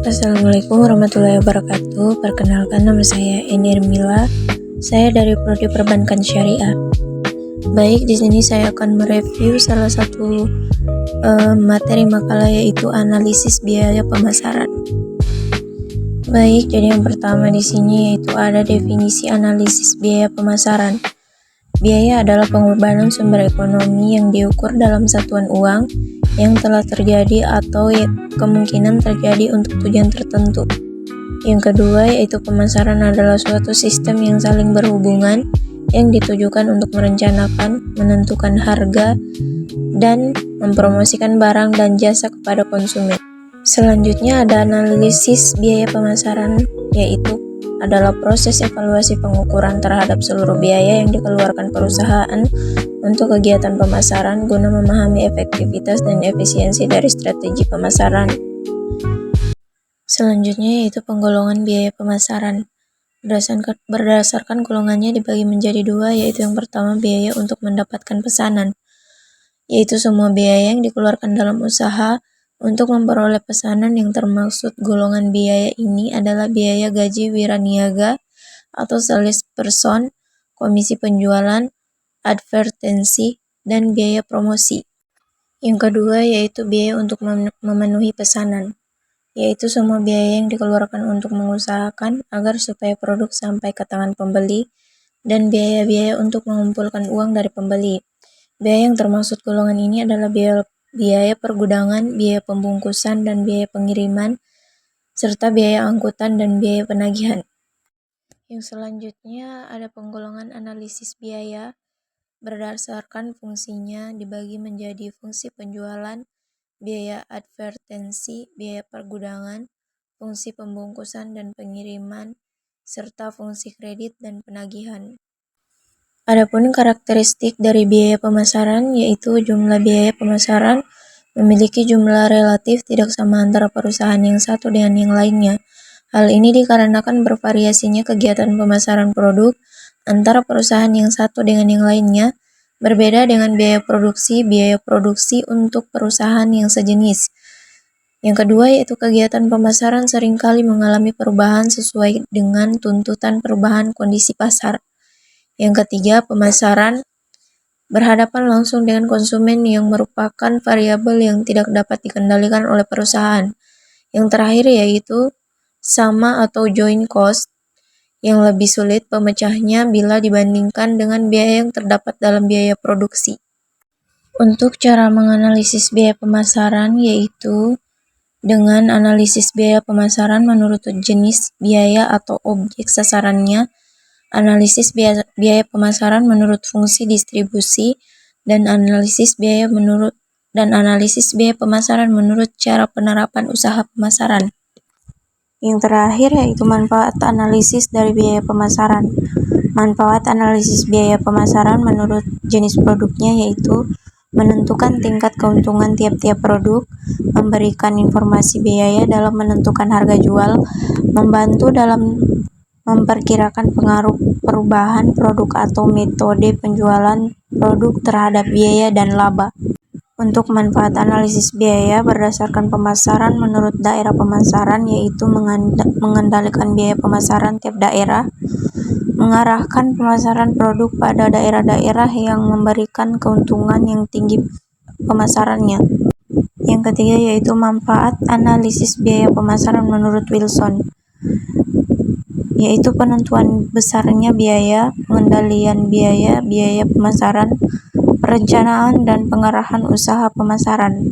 Assalamualaikum warahmatullahi wabarakatuh. Perkenalkan, nama saya Eni Irmila. Saya dari Prodi Perbankan Syariah. Baik, di sini saya akan mereview salah satu materi makalah, yaitu analisis biaya pemasaran. Baik, jadi yang pertama di sini yaitu ada definisi analisis biaya pemasaran. Biaya adalah pengorbanan sumber ekonomi yang diukur dalam satuan uang yang telah terjadi atau kemungkinan terjadi untuk tujuan tertentu. Yang kedua yaitu pemasaran adalah suatu sistem yang saling berhubungan yang ditujukan untuk merencanakan, menentukan harga, dan mempromosikan barang dan jasa kepada konsumen. Selanjutnya ada analisis biaya pemasaran, yaitu adalah proses evaluasi pengukuran terhadap seluruh biaya yang dikeluarkan perusahaan untuk kegiatan pemasaran guna memahami efektivitas dan efisiensi dari strategi pemasaran. Selanjutnya yaitu penggolongan biaya pemasaran. Berdasarkan golongannya dibagi menjadi dua, yaitu yang pertama biaya untuk mendapatkan pesanan, yaitu semua biaya yang dikeluarkan dalam usaha untuk memperoleh pesanan. Yang termaksud golongan biaya ini adalah biaya gaji wiraniaga atau sales person, komisi penjualan, advertensi, dan biaya promosi. Yang kedua yaitu biaya untuk memenuhi pesanan, yaitu semua biaya yang dikeluarkan untuk mengusahakan agar supaya produk sampai ke tangan pembeli, dan biaya-biaya untuk mengumpulkan uang dari pembeli. Biaya yang termaksud golongan ini adalah biaya pergudangan, biaya pembungkusan, dan biaya pengiriman, serta biaya angkutan dan biaya penagihan. Yang selanjutnya ada penggolongan analisis biaya. Berdasarkan fungsinya dibagi menjadi fungsi penjualan, biaya advertensi, biaya pergudangan, fungsi pembungkusan dan pengiriman, serta fungsi kredit dan penagihan. Adapun karakteristik dari biaya pemasaran yaitu jumlah biaya pemasaran memiliki jumlah relatif tidak sama antara perusahaan yang satu dengan yang lainnya. Hal ini dikarenakan bervariasinya kegiatan pemasaran produk antara perusahaan yang satu dengan yang lainnya. Berbeda dengan biaya produksi untuk perusahaan yang sejenis. Yang kedua yaitu kegiatan pemasaran seringkali mengalami perubahan sesuai dengan tuntutan perubahan kondisi pasar. Yang ketiga, pemasaran berhadapan langsung dengan konsumen yang merupakan variabel yang tidak dapat dikendalikan oleh perusahaan. Yang terakhir yaitu sama atau joint cost, yang lebih sulit pemecahnya bila dibandingkan dengan biaya yang terdapat dalam biaya produksi. Untuk cara menganalisis biaya pemasaran yaitu dengan analisis biaya pemasaran menurut jenis biaya atau objek sasarannya, analisis biaya pemasaran menurut fungsi distribusi, dan analisis biaya pemasaran menurut cara penerapan usaha pemasaran. Yang terakhir yaitu manfaat analisis dari biaya pemasaran. Manfaat analisis biaya pemasaran menurut jenis produknya yaitu menentukan tingkat keuntungan tiap-tiap produk, memberikan informasi biaya dalam menentukan harga jual, membantu dalam memperkirakan pengaruh perubahan produk atau metode penjualan produk terhadap biaya dan laba. Untuk manfaat analisis biaya berdasarkan pemasaran menurut daerah pemasaran yaitu mengendalikan biaya pemasaran tiap daerah, mengarahkan pemasaran produk pada daerah-daerah yang memberikan keuntungan yang tinggi pemasarannya. Yang ketiga yaitu manfaat analisis biaya pemasaran menurut Wilson, yaitu penentuan besarnya biaya, pengendalian biaya pemasaran, perencanaan dan pengarahan usaha pemasaran.